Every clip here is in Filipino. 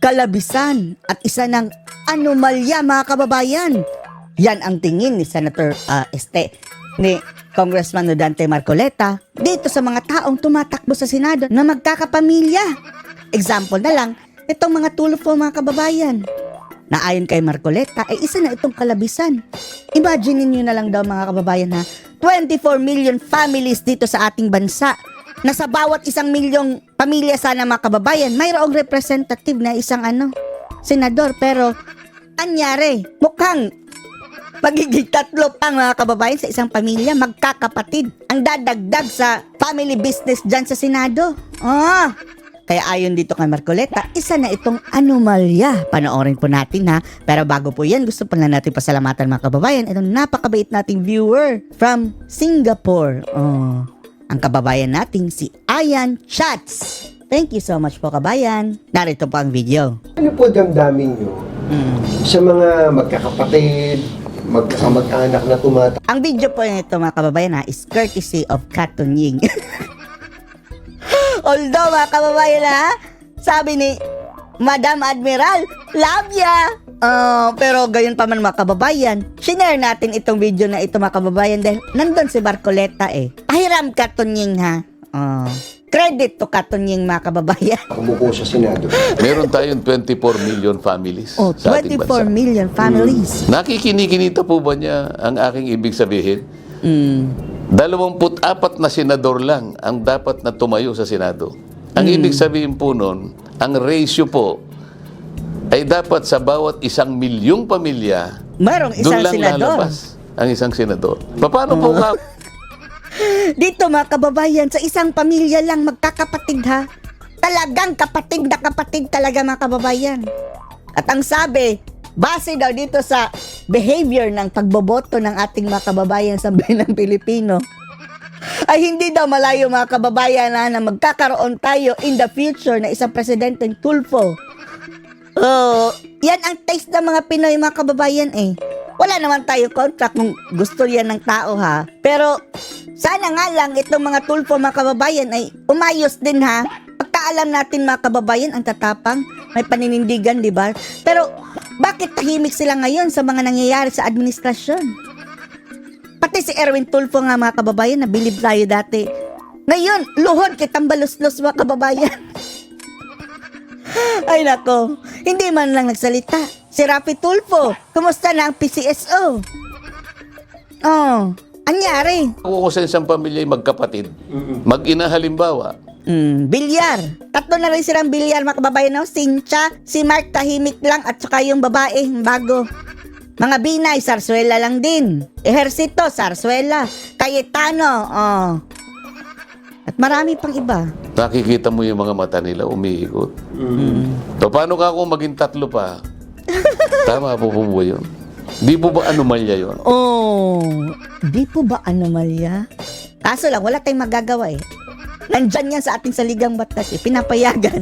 kalabisan at isa ng anomalya, mga kababayan. Yan ang tingin ni Senator ni Congressman Dante Marcoleta dito sa mga taong tumatakbo sa Senado na magkakapamilya. Example na lang, itong mga tulfo, mga kababayan, na ayon kay Marcoleta ay isa na itong kalabisan. Imagine niyo na lang daw, mga kababayan, ha, 24 million families dito sa ating bansa, na sa bawat 1 milyong pamilya sana, mga kababayan, mayroong representative na isang senador. Pero anyari, mukhang magiging 3 pang, mga kababayan, sa isang pamilya, magkakapatid ang dadagdag sa family business dyan sa Senado. Kaya ayon dito kay Marcoleta, isa na itong anomalya. Panoorin po natin, ha. Pero bago po yan, gusto pa na natin pasalamatan, mga kababayan, itong napakabait nating viewer from Singapore. Ang kababayan nating si Ayan Chats. Thank you so much po, kabayan. Narito po ang video. Ano po damdamin nyo sa mga magkakapatid, magkakamag-anak na tumatakbo? Ang video po nito, mga kababayan, ha, is courtesy of Katon Ying. Although, mga kababayan, ha, sabi ni Madam Admiral, love ya! Pero gayon pa man, mga kababayan, shinare natin itong video na ito, mga kababayan, dahil nandun si Marcoleta Pahiram Katon Ying, ha. Credit to Katon Ying, mga kababayan. Kumuko sa Senado. Meron tayong 24 million families sa ating 24 bansa. million families. Nakikinikinita po ba niya ang aking ibig sabihin? 24 na senador lang ang dapat na tumayo sa Senado. Ang ibig sabihin po nun, ang ratio po ay dapat sa bawat 1 milyong pamilya, Mayroong doon isang lang senador. lalabas ang isang senador. Paano po nga? Dito, mga kababayan, sa isang pamilya lang magkakapatid, ha. Talagang kapatid na kapatid talaga, mga kababayan. At ang sabi, base daw dito sa behavior ng pagboboto ng ating mga kababayan sa bayan ng Pilipino, ay hindi daw malayo, mga kababayan, na magkakaroon tayo in the future na isang presidenteng tulfo. Yan ang taste ng mga Pinoy, mga kababayan. Wala naman tayo contract kung gusto yan ng tao, ha. Pero sana nga lang itong mga tulfo, mga kababayan, ay umayos din, ha. Pagkaalam natin, mga kababayan, ang tatapang, may paninindigan, di ba? Pero bakit tahimik sila ngayon sa mga nangyayari sa administrasyon? Pati si Erwin Tulfo nga, mga kababayan, nabilib tayo dati. Ngayon, luhod kitang baluslos, mga kababayan. Ay nako, hindi man lang nagsalita. Si Rafi Tulfo, kumusta na ang PCSO? Anyari? Ako sa isang pamilya ay magkapatid, mag-ina halimbawa, Bilyar. 3 na rin silang bilyar, mga kababayan, no? Sincha, si Mark tahimik lang, at saka yung babae, bago. Mga Binay, Sarsuela lang din. Ehersito, Sarsuela. Cayetano, At marami pang iba. nakikita mo yung mga mata nila umiikot. So, paano ka kung maging 3 pa? Tama po ba yun? Di po ba anomalya yun? Di po ba anomalya? Kaso lang, wala tayong magagawa. Nandyan yan sa ating saligang batas, pinapayagan.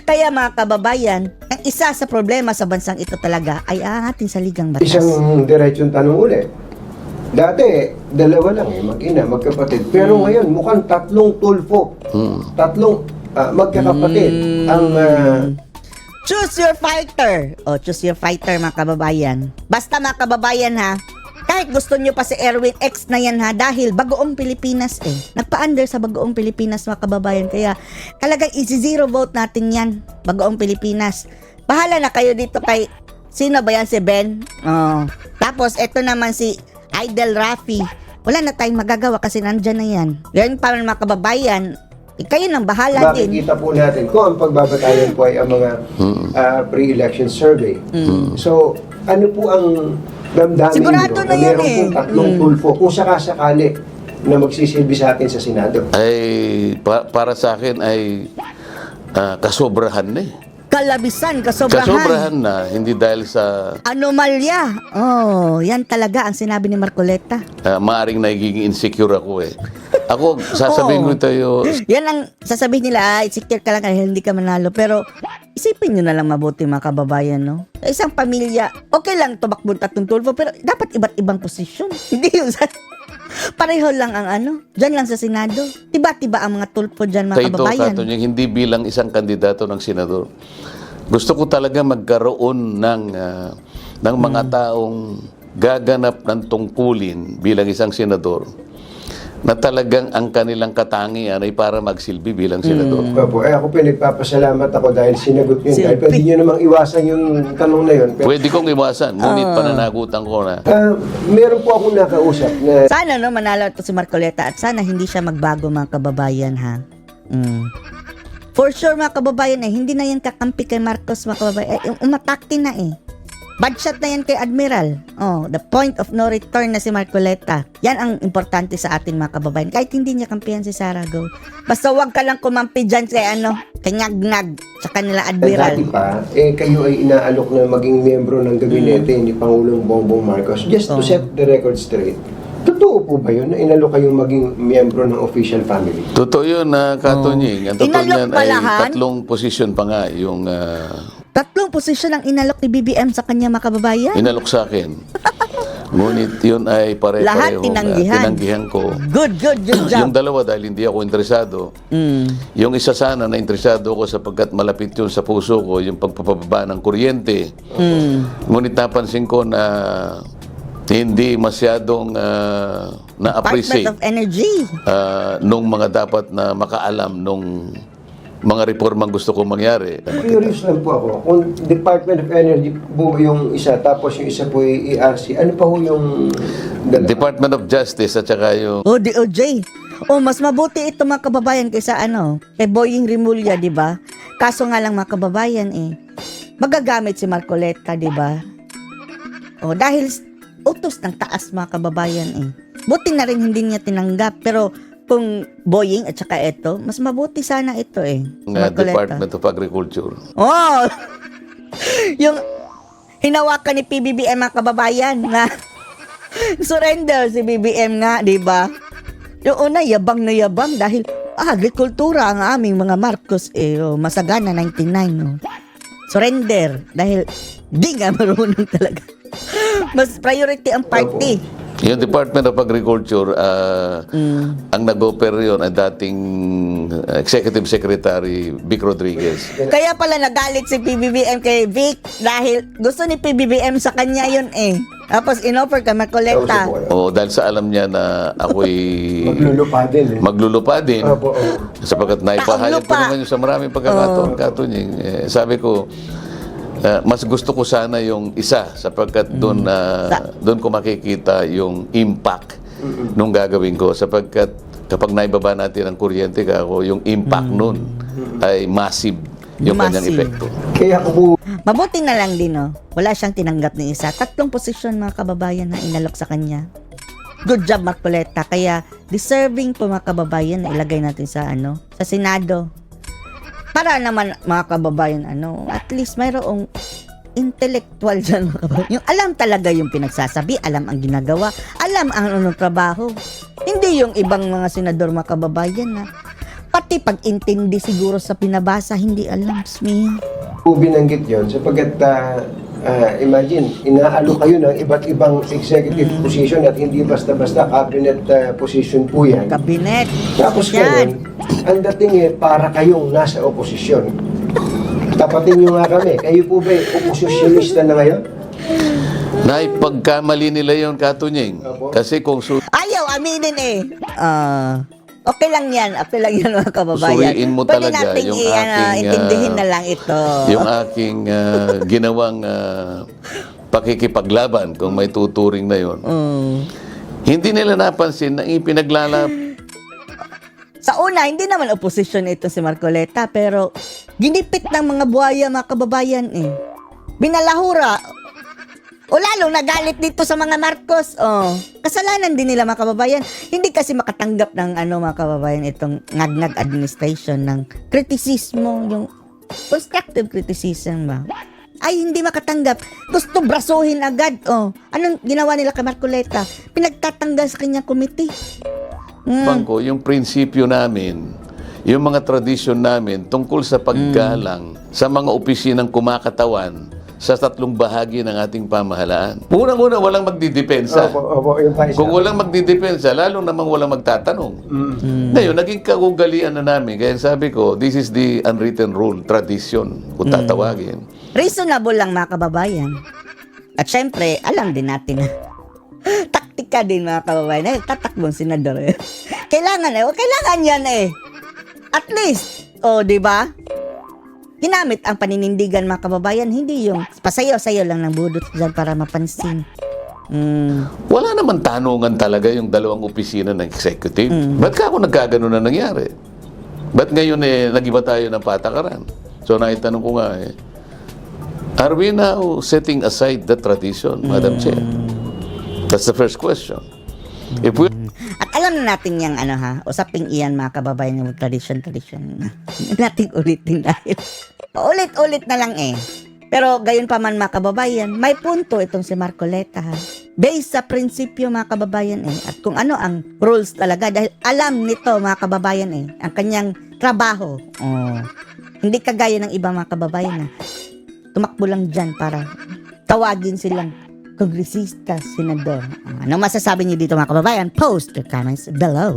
Kaya, mga kababayan, ang isa sa problema sa bansang ito talaga ay ang ating saligang batas. Isang diretsong tanong ulit. Dati, 2 lang mag-ina, magkapatid. Pero ngayon, mukhang 3 tulfo. 3 magkakapatid. Ang Choose your fighter. Choose your fighter, mga kababayan. Basta, mga kababayan, ha, kahit gusto nyo pa si Erwin X na yan, ha, dahil Bagoong Pilipinas nagpa-under sa Bagoong Pilipinas, mga kababayan. Kaya talagang easy-zero vote natin yan, Bagoong Pilipinas. Bahala na kayo dito kay, sino ba yan, si Ben? Tapos eto naman si Idol Rafi. Wala na tayong magagawa kasi nandyan na yan. Yan pa mga kababayan, kayo nang bahala din. makikita po natin kung ang pagbabatayan po ay ang mga pre-election survey. So, ano po ang damdamin Sigurado nyo na yan meron pong 3 tulfo kung sakasakali na magsisilbi sa atin sa Senado? Ay, para sa akin ay kasobrahan na Kalabisan, kasobrahan. Kasobrahan na, hindi dahil sa Anomalya. Yan talaga ang sinabi ni Marcoleta. maaring nagiging insecure ako Ako, sasabihin ko tayo, Yan ang sasabihin nila, insecure ka lang dahil hindi ka manalo. Pero isipin nyo na lang mabuti, mga kababayan, no? Sa isang pamilya, okay lang tumakbo 3 tulfo, pero dapat iba't ibang posisyon. Hindi yung pareho lang ang dyan lang sa Senado. Tiba-tiba ang mga tulfo dyan, mga sa ito, kababayan. Kato, hindi bilang isang kandidato ng senador. Gusto ko talaga magkaroon ng mga taong gaganap ng tungkulin bilang isang senador na talagang ang kanilang katangian ay para magsilbi bilang senador. Opo, ako pinagpapasalamat ako dahil sinagot yun. Dahil pwede nyo namang iwasan yung tanong na yun. Pero, Pwede kong iwasan, ngunit pananagutan ko na. meron po akong nakausap na Sana no, manalo ito si Marcoleta at sana hindi siya magbago mga kababayan ha. For sure mga kababayan hindi na yan kakampi kay Marcos mga kababayan. Umatakti na Bad shot na yan kay Admiral. The point of no return na si Marcoleta. Yan ang importante sa atin mga kababayan. Kahit hindi niya kampihan si Sara Go. Basta wag ka lang kumampi dyan kay kay Ngagnag, tsaka nila Admiral. dati pa, kayo ay inaalok na maging miyembro ng gabinete ni Pangulong Bongbong Marcos. Just to set the record straight. Totoo po ba yun na inalok kayong maging miyembro ng official family? Totoo yun, Katunying. Ang totoo Inalok niyan ay palahan? 3 posisyon pa nga yung 3 posisyon ang inalok ni BBM sa kanya mga kababayan. inalok sa akin. Ngunit yun ay Lahat pare-parehong tinanggihan ko. Good Yung job. dalawa dahil hindi ako interesado. Yung isa sana na interesado ko sapagkat malapit yun sa puso ko, yung pagpapababa ng kuryente. Ngunit napansin ko na hindi masyadong Department na-appreciate of Energy. nung mga dapat na makaalam nung mga reformang gusto kong mangyari. Curious lang po ako. Kung Department of Energy po yung isa, tapos yung isa po yung ERC, ano pa po yung dalawa? Department of Justice at saka yung DOJ. Mas mabuti ito mga kababayan kaysa kay Boying Rimulya, di ba? Kaso nga lang mga kababayan magagamit si Marcoleta, di ba? Dahil utos ng taas mga kababayan Buti na rin hindi niya tinanggap, pero kung Boying at saka ito, mas mabuti sana ito si Marcoleta. Department of Agriculture. Yung hinawakan ni PBBM mga kababayan na surrender si BBM nga, di ba? Yung una, yabang na yabang dahil agrikultura ang aming mga Marcos masagana 99 surrender dahil di nga marunong talaga. Mas priority ang party. Yung Department of Agriculture, ang nag-offer yun ay dating Executive Secretary Vic Rodriguez. Kaya pala nagalit si PBBM kay Vic dahil gusto ni PBBM sa kanya yun Tapos inoffer kay Marcoleta. Dahil sa alam niya na ako'y Maglulupa din maglulupa din. Opo, Sapagkat naipahayag ko Taong lupa. naman yung sa maraming pagkakataon, Katunying. Sabi ko, mas gusto ko sana yung isa sapagkat doon ko makikita yung impact nung gagawin ko sapagkat kapag naibaba natin ang kuryente yung impact nun ay massive yung kanyang Massive. epekto. Kaya ako po, Mabuti na lang din wala siyang tinanggap ng isa. 3 posisyon mga kababayan na inalok sa kanya. Good job Marcoleta. Kaya deserving po mga kababayan na ilagay natin sa sa Senado. Para naman mga kababayan at least mayroong intellectual dyan mga kababayan. Yung alam talaga yung pinagsasabi, alam ang ginagawa, alam ang anong trabaho. Hindi yung ibang mga senador mga kababayan pati pag-intindi siguro sa pinabasa, hindi alam. binanggit yon sapagkat imagine, inaalo kayo ng iba't ibang executive position at hindi basta-basta cabinet position po yan. Kabinet. Tapos ngayon, ang dating para kayong nasa oposisyon. Tapatin nyo nga kami. Kayo po ba oposisyonista na ngayon? Naipagkamali nila yun, Katunying. Kasi kung Ayaw aminin okay lang yan mga kababayan. Suriin mo Pwede talaga nating yung aking, intindihin na lang ito. yung aking ginawang pakikipaglaban kung may tuturing na yon. Hindi nila napansin na ipinaglalab. Sa una, hindi naman oposisyon ito si Marcoleta, pero ginipit ng mga buhaya mga kababayan Binalahura. O lalong nagalit dito sa mga Marcos. Kasalanan din nila mga kababayan. Hindi kasi makatanggap ng mga kababayan itong Ngagnag administration ng kritisismo, yung constructive criticism ba? Ay, hindi makatanggap. Gusto brasuhin agad. Anong ginawa nila kay Marcoleta? Pinagtatanggal sa kanyang committee. Bangko, yung prinsipyo namin, yung mga tradisyon namin tungkol sa paggalang sa mga opisinang kumakatawan sa tatlong bahagi ng ating pamahalaan. Unang-una, walang magdidepensa. Opo, yun pa isa. Kung walang magdidepensa, lalo namang walang magtatanong. Ngayon, naging kagugalian na namin. Kaya sabi ko, this is the unwritten rule, tradition, kung tatawagin. Reasonable lang mga kababayan. At syempre, alam din natin na taktika din mga kababayan. Tatakbong senador. Kailangan yan eh. At least, di ba? Ginamit ang paninindigan mga kababayan, hindi yung pasayo-sayo lang ng budot dyan para mapansin. Wala naman tanungan talaga yung dalawang opisina ng executive. Ba't ka ako nagkagano na nangyari? Ba't ngayon nag-iba tayo ng patakaran? So naitanong ko nga are we now setting aside the tradition, Madam Chair? That's the first question. If we At alam na natin yung usaping iyan mga kababayan yung tradition. Nating ulitin dahil ulit-ulit na lang eh. Pero gayon pa man mga kababayan, may punto itong si Marcoleta ha. Based sa prinsipyo mga kababayan at kung ano ang rules talaga dahil alam nito mga kababayan ang kanyang trabaho. Hindi kagaya ng iba mga kababayan na tumakbo lang dyan para tawagin silang kongresista, senador. Ano masasabi niyo dito mga kababayan? Post your comments below.